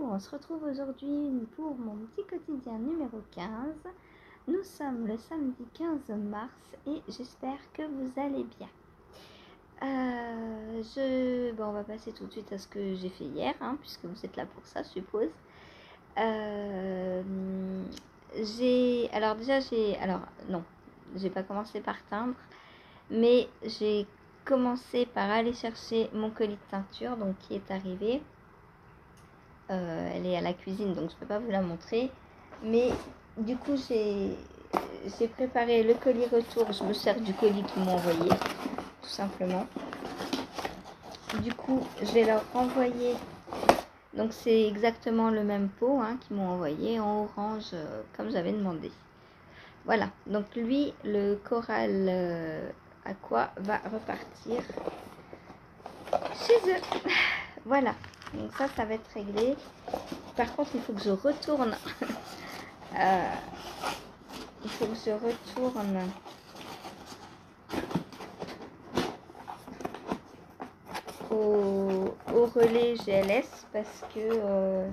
on se retrouve aujourd'hui pour mon petit quotidien numéro 15. Nous sommes le samedi 15 mars et j'espère que vous allez bien. On va passer tout de suite à ce que j'ai fait hier, puisque vous êtes là pour ça, je suppose. J'ai pas commencé par teindre, mais j'ai commencé par aller chercher mon colis de teinture, donc qui est arrivé. Elle est à la cuisine, donc je peux pas vous la montrer, mais du coup j'ai préparé le colis retour. Je me sers du colis qu'ils m'ont envoyé, tout simplement. Du coup je vais leur renvoyer, donc c'est exactement le même pot qu'ils m'ont envoyé en orange, comme j'avais demandé. Voilà, donc lui, le coral aqua va repartir chez eux. Voilà, donc ça va être réglé. Par contre, il faut que je retourne. Il faut que je retourne au relais GLS parce que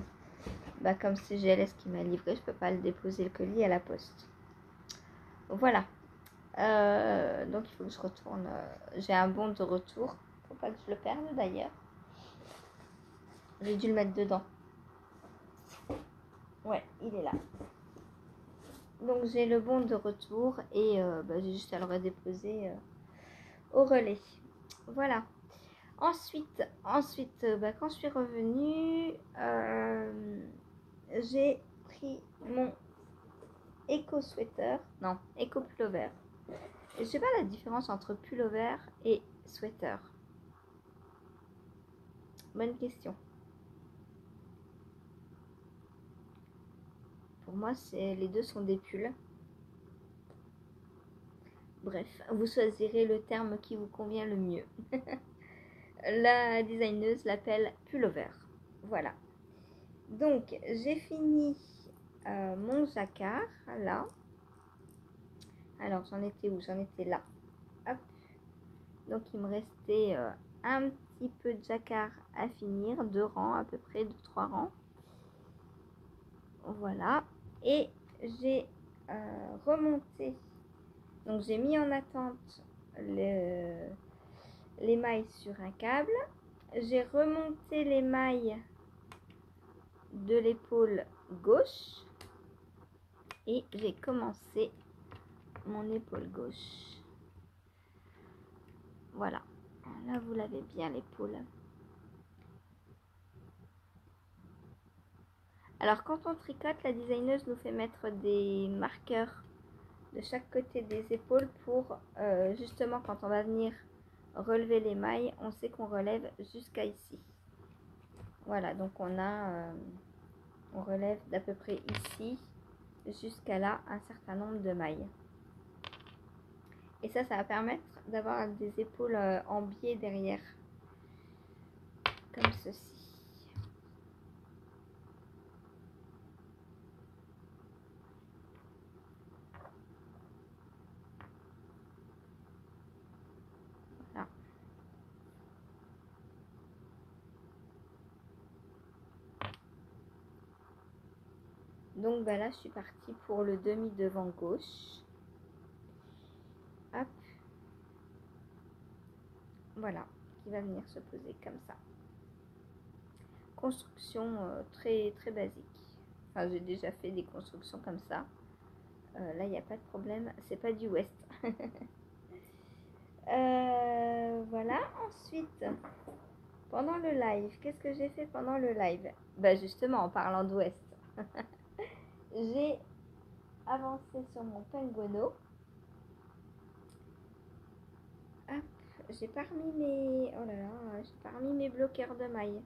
comme c'est GLS qui m'a livré, je peux pas le déposer le colis à la poste. Voilà. Donc il faut que je retourne. J'ai un bon de retour. Faut pas que je le perde d'ailleurs. J'ai dû le mettre dedans. Ouais, il est là. Donc j'ai le bon de retour et j'ai juste à le redéposer au relais. Voilà. Ensuite, quand je suis revenue, j'ai pris mon éco sweater, non, éco pullover. Je sais pas la différence entre pullover et sweater. Bonne question. Pour moi, les deux sont des pulls. Bref, vous choisirez le terme qui vous convient le mieux. La designeuse l'appelle pullover. Voilà. Donc, j'ai fini mon jacquard, là. Alors, j'en étais où? J'en étais là. Hop. Donc, il me restait un petit peu de jacquard à finir. 2 rangs, à peu près, 2-3 rangs. Voilà. Et j'ai remonté. Donc, j'ai mis en attente les mailles sur un câble. J'ai remonté les mailles de l'épaule gauche. Et j'ai commencé mon épaule gauche. Voilà. Là, vous l'avez bien, l'épaule. Alors, quand on tricote, la designeuse nous fait mettre des marqueurs de chaque côté des épaules pour, justement, quand on va venir relever les mailles, on sait qu'on relève jusqu'à ici. Voilà, donc on relève d'à peu près ici jusqu'à là un certain nombre de mailles. Et ça va permettre d'avoir des épaules en biais derrière, comme ceci. Voilà. Donc là, je suis partie pour le demi devant gauche. Hop. Voilà, qui va venir se poser comme ça. Construction très très basique. Enfin, j'ai déjà fait des constructions comme ça. Là, il n'y a pas de problème. C'est pas du West. Voilà. Ensuite, pendant le live, qu'est-ce que j'ai fait pendant le live? Justement, en parlant d'Ouest, j'ai avancé sur mon penguono. Hop, j'ai pas remis mes... Oh là là, j'ai pas remis mes bloqueurs de mailles.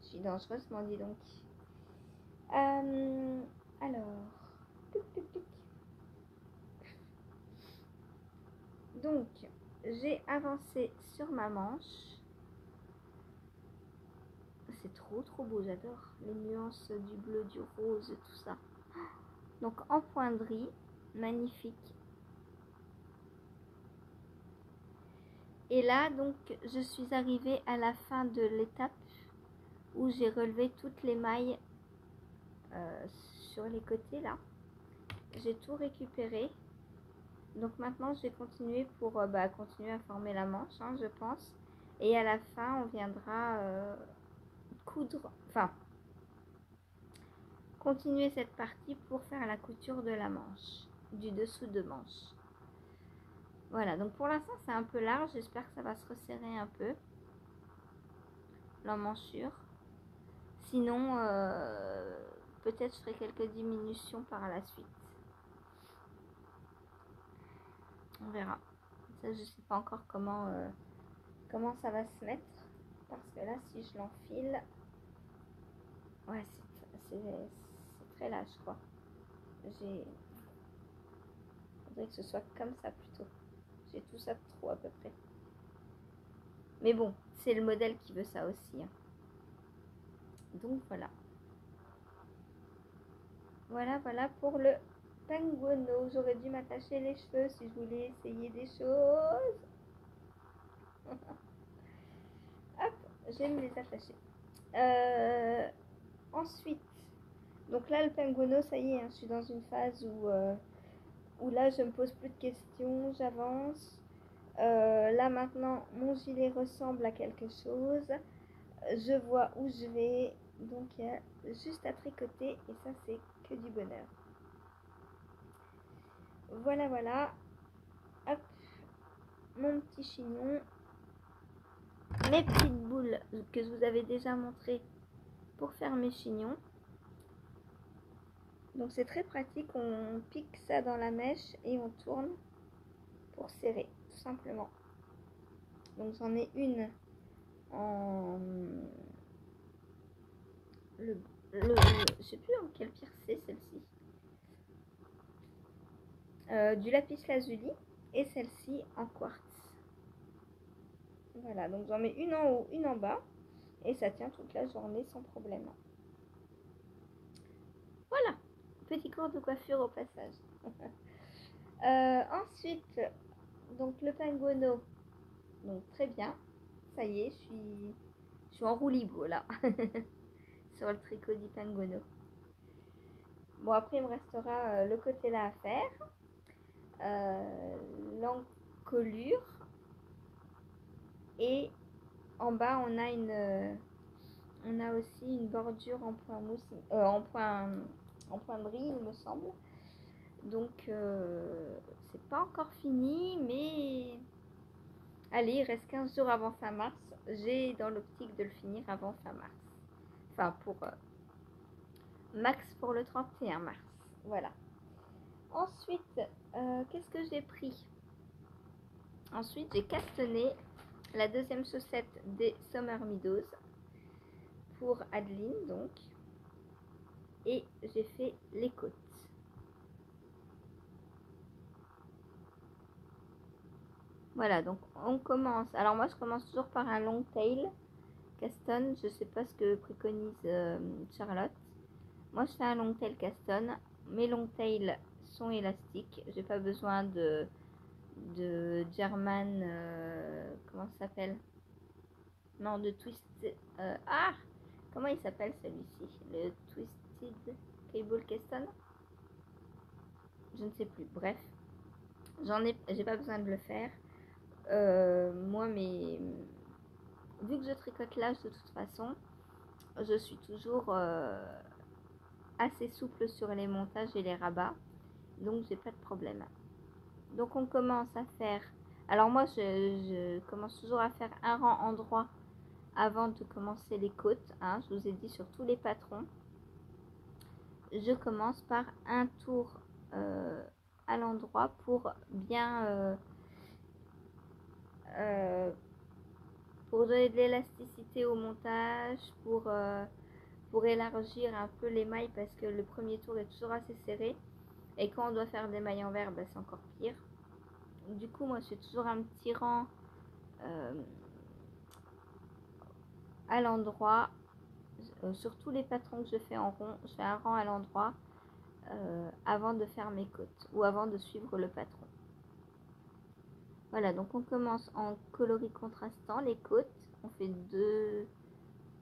Je suis dangereusement, dis donc. Alors, donc, j'ai avancé sur ma manche. C'est trop beau, j'adore les nuances du bleu, du rose, tout ça. Donc en poinderie, magnifique. Et là, donc, je suis arrivée à la fin de l'étape où j'ai relevé toutes les mailles sur les côtés là. J'ai tout récupéré. Donc maintenant je vais continuer pour continuer à former la manche, hein, je pense. Et à la fin on viendra coudre, enfin continuer cette partie pour faire la couture de la manche, du dessous de manche. Voilà, donc pour l'instant c'est un peu large, j'espère que ça va se resserrer un peu l'emmanchure. Sinon peut-être je ferai quelques diminutions par la suite. On verra. Ça je sais pas encore comment ça va se mettre. Parce que là si je l'enfile, ouais c'est très lâche quoi. Faudrait que ce soit comme ça plutôt. J'ai tout ça de trop à peu près. Mais bon, c'est le modèle qui veut ça aussi, hein. Donc voilà. Voilà pour le penguono. J'aurais dû m'attacher les cheveux si je voulais essayer des choses. Hop, je vais me les attacher. Ensuite, donc là le penguono, ça y est, hein, je suis dans une phase où là je me pose plus de questions, j'avance. Là maintenant mon gilet ressemble à quelque chose. Je vois où je vais, donc il y a juste à tricoter et ça c'est que du bonheur. Voilà, hop, mon petit chignon, mes petites boules que je vous avais déjà montré pour faire mes chignons. Donc c'est très pratique, on pique ça dans la mèche et on tourne pour serrer, tout simplement. Donc j'en ai une en je sais plus en quelle pierre c'est celle-ci. Du lapis lazuli et celle-ci en quartz. Voilà, donc j'en mets une en haut, une en bas et ça tient toute la journée sans problème. Voilà, petit cours de coiffure au passage. Ensuite, donc le penguono, donc très bien, ça y est, je suis en roue libre là, sur le tricot du penguono. Bon, après il me restera le côté là à faire, l'encolure, et en bas on a aussi une bordure en point mousse, en point de riz il me semble. Donc c'est pas encore fini, mais allez, il reste 15 jours avant fin mars. J'ai dans l'optique de le finir avant fin mars. Enfin pour max pour le 31 mars. Voilà. Ensuite, qu'est-ce que j'ai pris? Ensuite, j'ai castanné la deuxième chaussette des Summer Meadows pour Adeline, donc. Et j'ai fait les côtes. Voilà, donc on commence. Alors moi, je commence toujours par un long tail Caston. Je sais pas ce que préconise Charlotte. Moi, je fais un long tail Caston. Mes long tails sont élastiques. J'ai pas besoin de German. Comment ça s'appelle? Non, de Twisted. Comment il s'appelle celui-ci? Le Twisted Cable Caston? Je ne sais plus. Bref, j'ai pas besoin de le faire. Moi, vu que je tricote l'âge de toute façon, je suis toujours assez souple sur les montages et les rabats, donc j'ai pas de problème. Donc on commence à faire, alors moi je commence toujours à faire un rang en droit avant de commencer les côtes, hein. Je vous ai dit sur tous les patrons, je commence par un tour à l'endroit pour bien pour donner de l'élasticité au montage, pour élargir un peu les mailles, parce que le premier tour est toujours assez serré et quand on doit faire des mailles envers, c'est encore pire. Du coup moi je fais toujours un petit rang à l'endroit, sur tous les patrons que je fais en rond, je fais un rang à l'endroit avant de faire mes côtes ou avant de suivre le patron. Voilà, donc on commence en coloris contrastant les côtes, on fait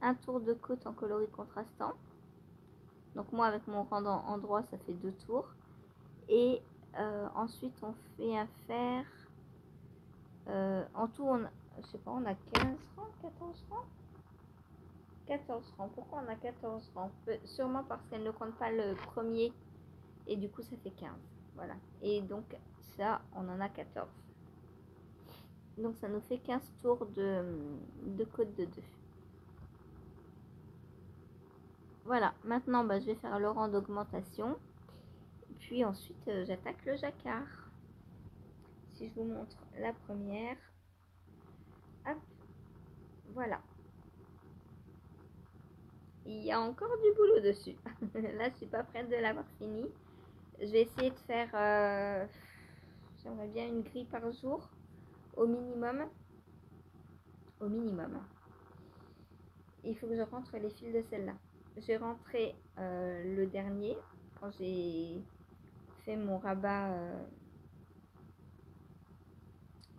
un tour de côte en coloris contrastant. Donc moi avec mon rang endroit ça fait 2 tours. Et ensuite on fait un fer. En tout on a, je sais pas, on a 15 rangs, 14 rangs. 14 rangs. Pourquoi on a 14 rangs? Sûrement parce qu'elle ne compte pas le premier. Et du coup ça fait 15. Voilà. Et donc ça on en a 14. Donc ça nous fait 15 tours de côte de 2. Voilà, maintenant bah, je vais faire le rang d'augmentation. Puis ensuite j'attaque le jacquard. Si je vous montre la première. Hop, voilà. Il y a encore du boulot dessus. Là je suis pas prête de l'avoir fini. Je vais essayer de faire... j'aimerais bien une grille par jour. Au minimum. Au minimum. Il faut que je rentre les fils de celle-là. J'ai rentré le dernier quand j'ai fait mon rabat,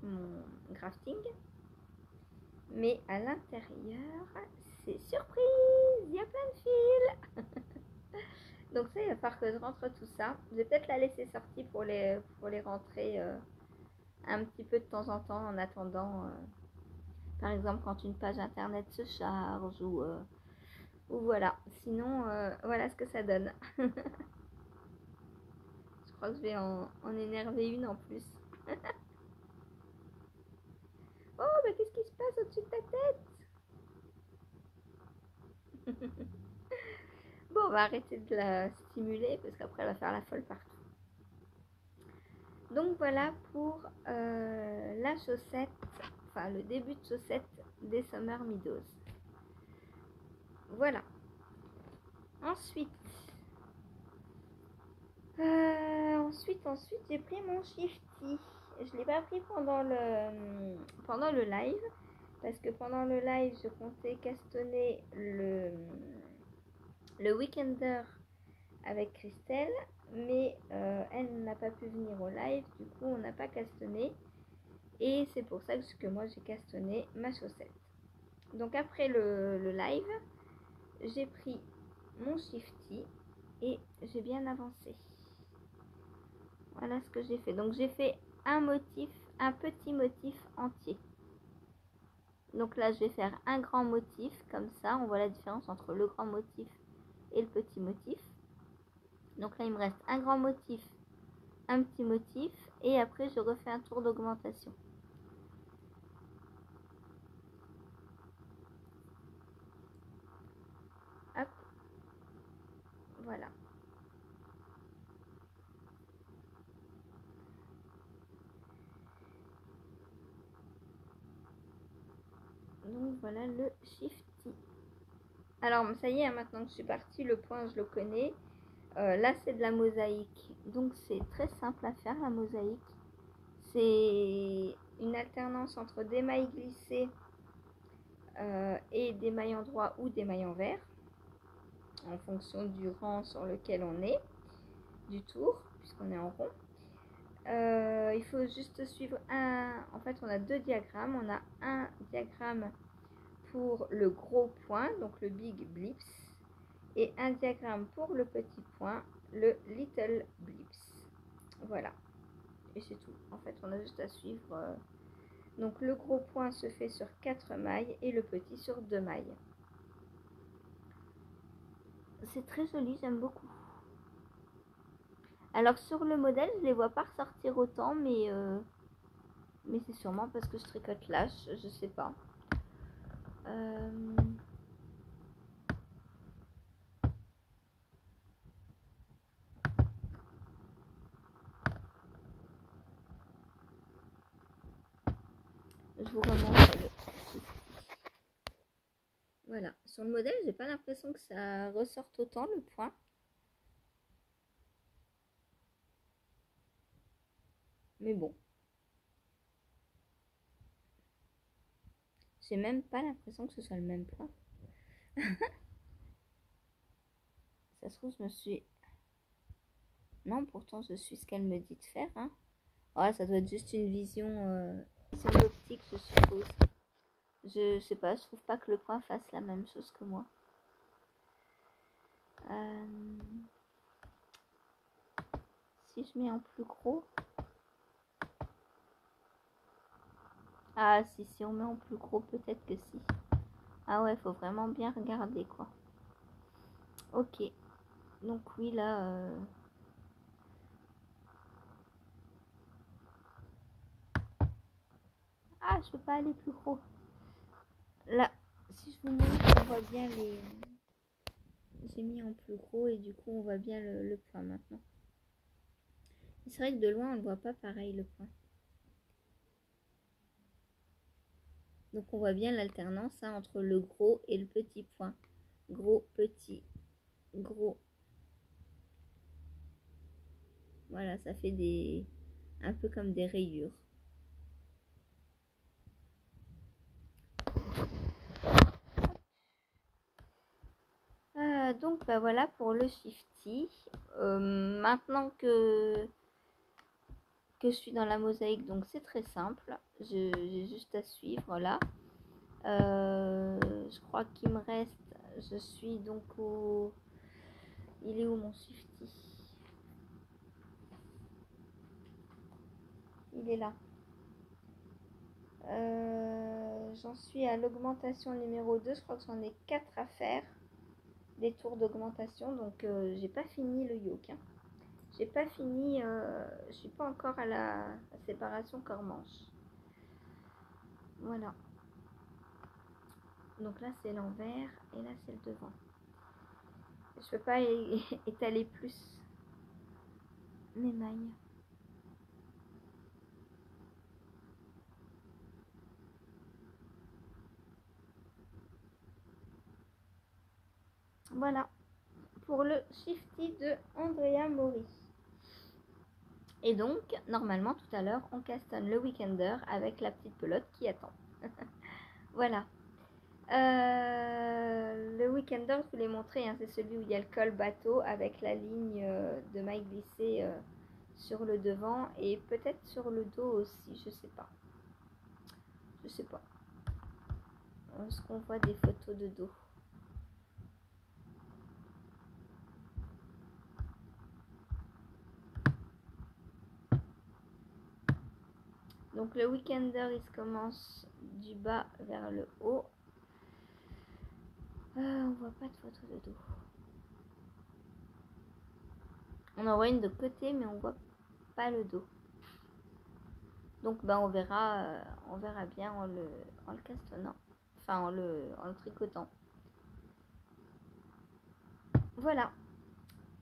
mon grafting. Mais à l'intérieur, c'est surprise, il y a plein de fils. Donc ça, il va falloir que je rentre tout ça. Je vais peut-être la laisser sortie pour les rentrer un petit peu de temps en temps en attendant. Par exemple, quand une page internet se charge ou voilà. Sinon, voilà ce que ça donne. Je crois que je vais en énerver une en plus. Oh, mais qu'est-ce qui se passe au-dessus de ta tête? Bon, on va arrêter de la stimuler parce qu'après elle va faire la folle partout. Donc voilà pour la chaussette, enfin le début de chaussette des Summer Meadows. Voilà. Ensuite, j'ai pris mon Shifty. Je ne l'ai pas pris pendant le live parce que pendant le live je comptais castonner le Weekender avec Christelle, mais elle n'a pas pu venir au live, du coup on n'a pas castonné et c'est pour ça que moi j'ai castonné ma chaussette. Donc après le live, j'ai pris mon Shifty et j'ai bien avancé. Voilà ce que j'ai fait. Donc j'ai fait un petit motif entier. Donc là je vais faire un grand motif, comme ça on voit la différence entre le grand motif et le petit motif. Donc là il me reste un grand motif, un petit motif et après je refais un tour d'augmentation. Hop, voilà. Donc voilà le Shifty. Alors ça y est, maintenant que je suis partie, le point je le connais. Là c'est de la mosaïque, donc c'est très simple à faire la mosaïque. C'est une alternance entre des mailles glissées et des mailles en droit ou des mailles en vert, en fonction du rang sur lequel on est, du tour, puisqu'on est en rond. Il faut juste suivre en fait on a 2 diagrammes. On a un diagramme pour le gros point, donc le big blips, et un diagramme pour le petit point, le little blips. Voilà, et c'est tout. En fait on a juste à suivre. Donc le gros point se fait sur 4 mailles et le petit sur 2 mailles. C'est très joli, j'aime beaucoup. Alors sur le modèle, je les vois pas ressortir autant, mais c'est sûrement parce que je tricote lâche, je sais pas. Je vous remontre le... Voilà, sur le modèle, j'ai pas l'impression que ça ressorte autant le point. Mais bon. J'ai même pas l'impression que ce soit le même point. Ça se trouve, je me suis... Non, pourtant, je suis ce qu'elle me dit de faire. Hein. Ouais, ça doit être juste une vision optique, je suppose. Je sais pas, je trouve pas que le point fasse la même chose que moi. si je mets en plus gros. Ah si on met en plus gros, peut-être que si. Ah ouais, faut vraiment bien regarder quoi. Ok. Donc oui là... Ah, je peux pas aller plus gros. Là, si je vous montre, on voit bien les... J'ai mis en plus gros et du coup on voit bien le point maintenant. C'est vrai que de loin on ne voit pas pareil le point. Donc on voit bien l'alternance hein, entre le gros et le petit point. Gros, petit, gros. Voilà, ça fait des... un peu comme des rayures. Donc bah voilà pour le shifty. Maintenant que je suis dans la mosaïque, donc c'est très simple. J'ai juste à suivre là. Je crois qu'il me reste... Je suis donc au... Il est où mon shifty? Il est là. J'en suis à l'augmentation numéro 2. Je crois que j'en ai 4 à faire. Des tours d'augmentation. Donc j'ai pas fini le yoke. Hein. J'ai pas fini... je suis pas encore à la séparation corps-manche. Voilà. Donc là c'est l'envers et là c'est le devant. Je peux pas étaler plus mes mailles. Voilà pour le shifty de Andrea Mori. Et donc normalement tout à l'heure on castonne le weekender avec la petite pelote qui attend. Voilà. Le weekender, je vous l'ai montré, hein, c'est celui où il y a le col bateau avec la ligne de maille glissée sur le devant et peut-être sur le dos aussi, je sais pas. Je sais pas. Est-ce qu'on voit des photos de dos? Donc le weekender, il se commence du bas vers le haut. On voit pas de photos de dos. On en voit une de côté, mais on voit pas le dos. Donc ben, on verra bien en le castonnant. Enfin en le tricotant. Voilà.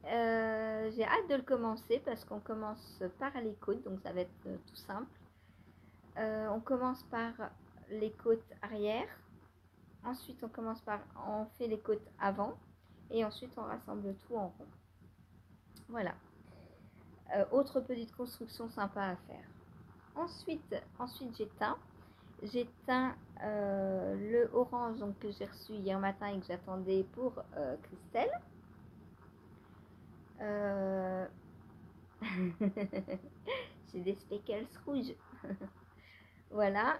J'ai hâte de le commencer parce qu'on commence par les côtes, donc ça va être tout simple. On commence par les côtes arrière. Ensuite, on fait les côtes avant. Et ensuite, on rassemble tout en rond. Voilà. Autre petite construction sympa à faire. Ensuite j'éteins. J'éteins le orange donc, que j'ai reçu hier matin et que j'attendais pour Christelle. J'ai des speckles rouges. Voilà.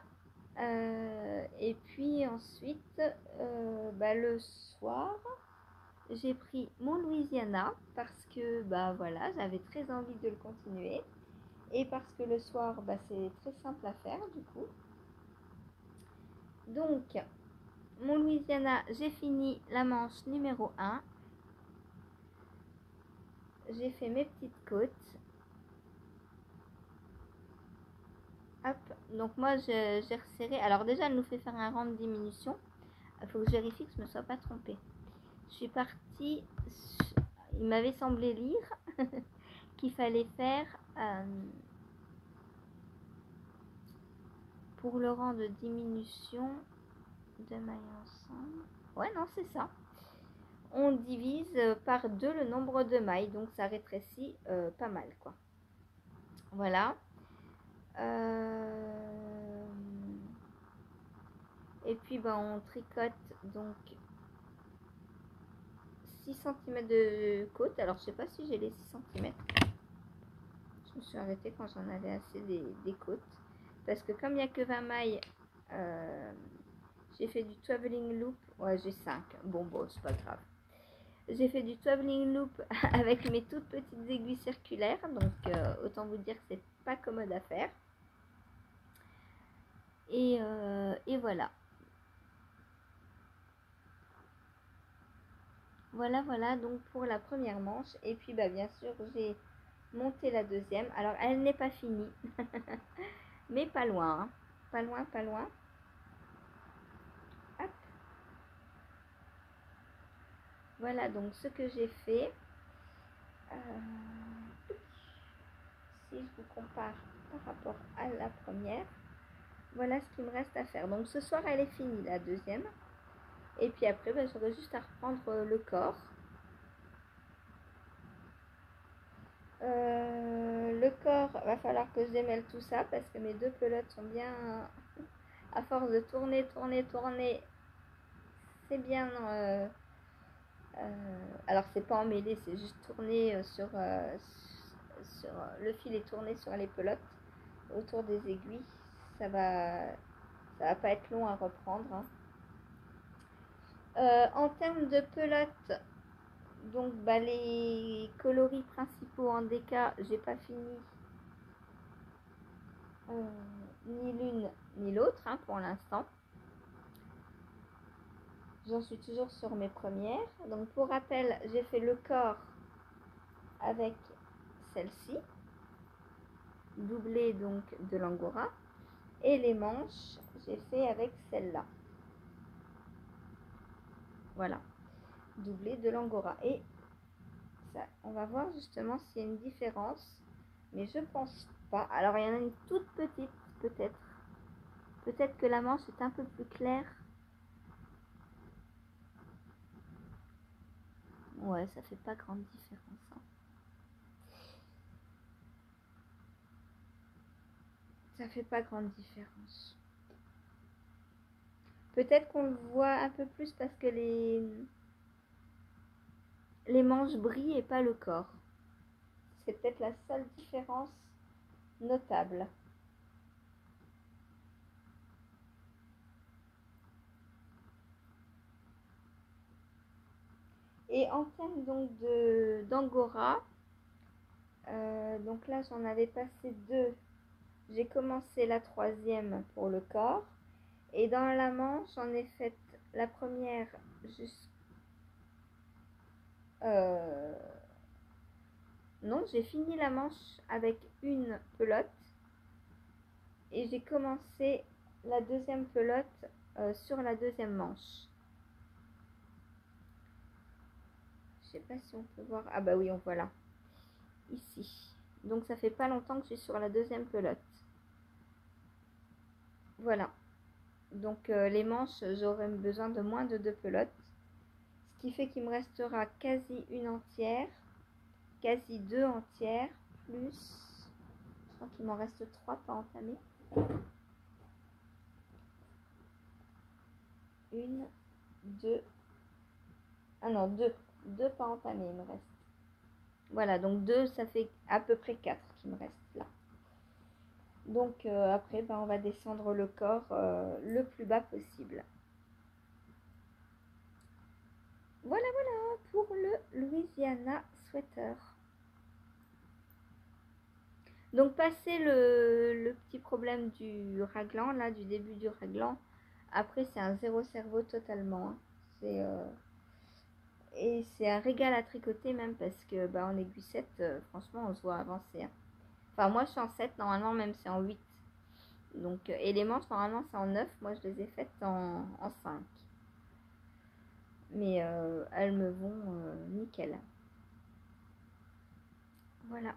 Et puis ensuite, le soir, j'ai pris mon Louisiana parce que voilà, j'avais très envie de le continuer. Et parce que le soir, c'est très simple à faire du coup. Donc, mon Louisiana, j'ai fini la manche numéro 1. J'ai fait mes petites côtes. Hop, donc moi j'ai resserré. Alors déjà, elle nous fait faire un rang de diminution. Il faut que je vérifie que je ne me sois pas trompée. Je suis partie, il m'avait semblé lire qu'il fallait faire pour le rang de diminution de mailles ensemble. Ouais, non, c'est ça. On divise par 2 le nombre de mailles, donc ça rétrécit pas mal, quoi. Voilà. Et puis, on tricote donc 6 cm de côte. Alors, je sais pas si j'ai les 6 cm. Je me suis arrêtée quand j'en avais assez des côtes. Parce que comme il n'y a que 20 mailles, j'ai fait du traveling loop. Ouais, j'ai 5. Bon, c'est pas grave. J'ai fait du traveling loop avec mes toutes petites aiguilles circulaires, donc autant vous dire que c'est pas commode à faire. Et voilà. Voilà donc pour la première manche. Et puis bah bien sûr j'ai monté la deuxième. Alors elle n'est pas finie, mais pas loin, hein. Pas loin, pas loin. Hop. Voilà donc ce que j'ai fait. Si je vous compare par rapport à la première, voilà ce qu'il me reste à faire. Donc ce soir elle est finie la deuxième. Et puis après bah, j'aurai juste à reprendre le corps. Le corps, va falloir que je démêle tout ça parce que mes deux pelotes sont bien, à force de tourner, c'est bien. Alors c'est pas emmêlé, c'est juste tourner sur le fil est tourné sur les pelotes autour des aiguilles. Ça va pas être long à reprendre, hein. En termes de pelotes, donc bah, les coloris principaux en DK, j'ai pas fini ni l'une ni l'autre, hein, pour l'instant. J'en suis toujours sur mes premières. Donc pour rappel, j'ai fait le corps avec celle-ci, doublée donc de l'angora, et les manches, j'ai fait avec celle-là. Voilà, doublée de l'angora. Et ça, on va voir justement s'il y a une différence, mais je pense pas. Alors il y en a une toute petite, peut-être. Peut-être que la manche est un peu plus claire. Ouais, ça fait pas grande différence, hein. Ça fait pas grande différence. Peut-être qu'on le voit un peu plus parce que les manches brillent et pas le corps. C'est peut-être la seule différence notable. Et en termes donc d'angora, donc là j'en avais passé deux. J'ai commencé la troisième pour le corps. Et dans la manche, j'en ai fait la première juste... non, j'ai fini la manche avec une pelote. Et j'ai commencé la deuxième pelote sur la deuxième manche. Je sais pas si on peut voir. Ah bah oui, on voit là. Ici. Donc ça fait pas longtemps que je suis sur la deuxième pelote. Voilà. Donc les manches, j'aurai besoin de moins de 2 pelotes. Ce qui fait qu'il me restera quasi une entière, quasi 2 entières, plus... Je crois qu'il m'en reste 3 pas entamées. Une, deux... Ah non, deux pas entamées il me reste. Voilà, donc 2, ça fait à peu près 4 qui me restent là. Donc après, ben, on va descendre le corps le plus bas possible. Voilà pour le Louisiana Sweater. Donc passé le petit problème du raglan, là, du début du raglan, après c'est un zéro cerveau totalement, hein. Et c'est un régal à tricoter même parce que bah, en aiguille 7, franchement on se voit avancer, hein. Enfin moi je suis en 7, normalement même c'est en 8. Donc, et les manches normalement c'est en 9, moi je les ai faites en 5. Mais elles me vont nickel. Voilà.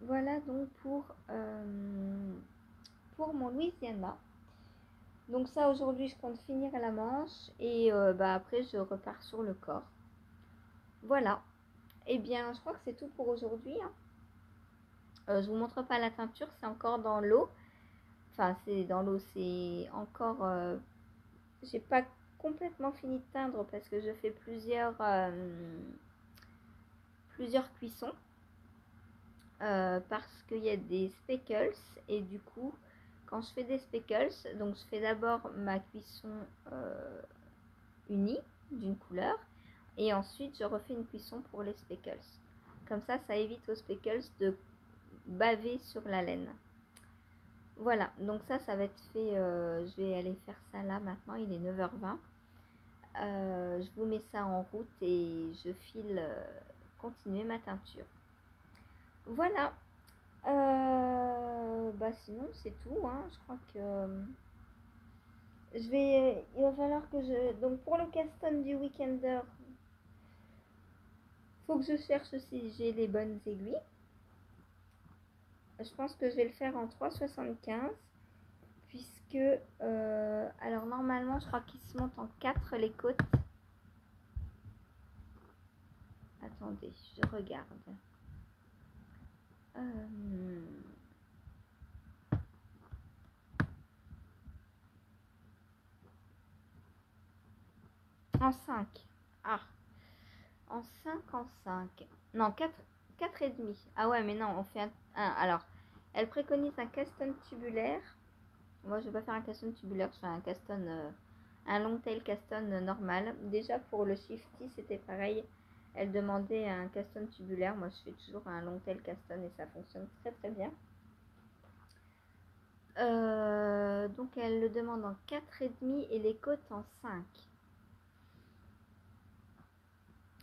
Voilà donc pour mon Louisiana. Donc ça aujourd'hui je compte finir la manche et bah, après je repars sur le corps. Voilà. Et bien je crois que c'est tout pour aujourd'hui, hein. Je vous montre pas la teinture, c'est encore dans l'eau. Enfin c'est dans l'eau, c'est encore... j'ai pas complètement fini de teindre parce que je fais plusieurs cuissons. Parce qu'il y a des speckles et du coup quand je fais des speckles, donc je fais d'abord ma cuisson unie d'une couleur. Et ensuite, je refais une cuisson pour les speckles. Comme ça évite aux speckles de baver sur la laine. Voilà, donc ça va être fait. Je vais aller faire ça là maintenant, il est 9h20. Je vous mets ça en route et je file continuer ma teinture. Voilà. Sinon c'est tout, hein. Je crois que il va falloir que donc pour le caston du Weekender, faut que je cherche si j'ai les bonnes aiguilles. Je pense que je vais le faire en 3,75 puisque alors normalement je crois qu'il se monte en 4 les côtes. Attendez, je regarde. En 5. Ah, en 5, en 5. Non, 4 et demi. Ah ouais, mais non, on fait un. Alors, elle préconise un caston tubulaire. Moi, je vais pas faire un caston tubulaire, je fais un caston, un long tail caston normal. Déjà pour le shifty, c'était pareil. Elle demandait un caston tubulaire. Moi, je fais toujours un long tail caston et ça fonctionne très très bien. Donc, elle le demande en 4 et demi et les côtes en 5.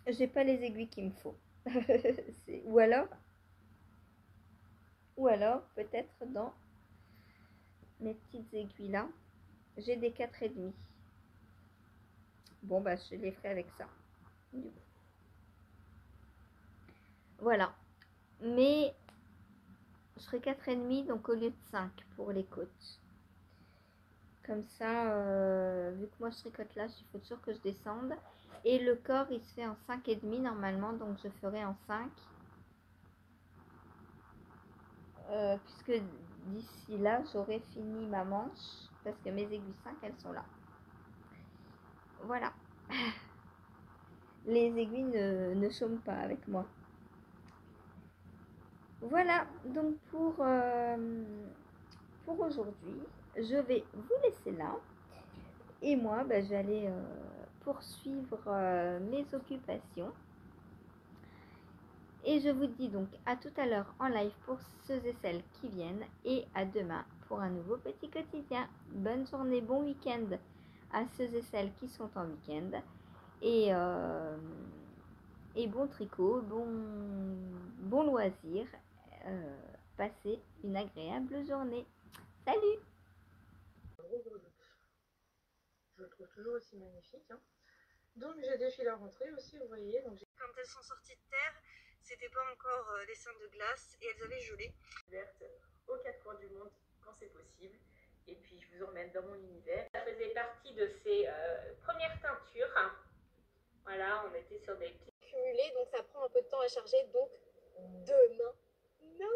J'ai pas les aiguilles qu'il me faut. ou alors peut-être dans mes petites aiguilles là, j'ai des 4 et demi. Bon bah je les ferai avec ça. Du coup. Voilà. Mais je ferai 4 et demi donc au lieu de 5 pour les côtes. Comme ça, vu que moi je tricote là, il faut toujours que je descende. Et le corps il se fait en 5 et demi normalement, donc je ferai en 5. Puisque d'ici là j'aurai fini ma manche parce que mes aiguilles 5 elles sont là. Voilà. Les aiguilles ne chôment pas avec moi. Voilà donc pour aujourd'hui je vais vous laisser là et moi je vais aller poursuivre mes occupations et je vous dis donc à tout à l'heure en live pour ceux et celles qui viennent et à demain pour un nouveau petit quotidien. Bonne journée, bon week-end à ceux et celles qui sont en week-end et bon tricot, bon loisir. Passez une agréable journée. Salut! Je le trouve toujours aussi magnifique. Hein. Donc j'ai des fils à rentrer aussi, vous voyez. Donc, quand elles sont sorties de terre, c'était pas encore des seins de glace et elles avaient gelé. Verte aux quatre coins du monde quand c'est possible. Et puis je vous emmène dans mon univers. Ça faisait partie de ces premières teintures. Hein. Voilà, on était sur des petits cumulés, donc ça prend un peu de temps à charger. Donc demain, no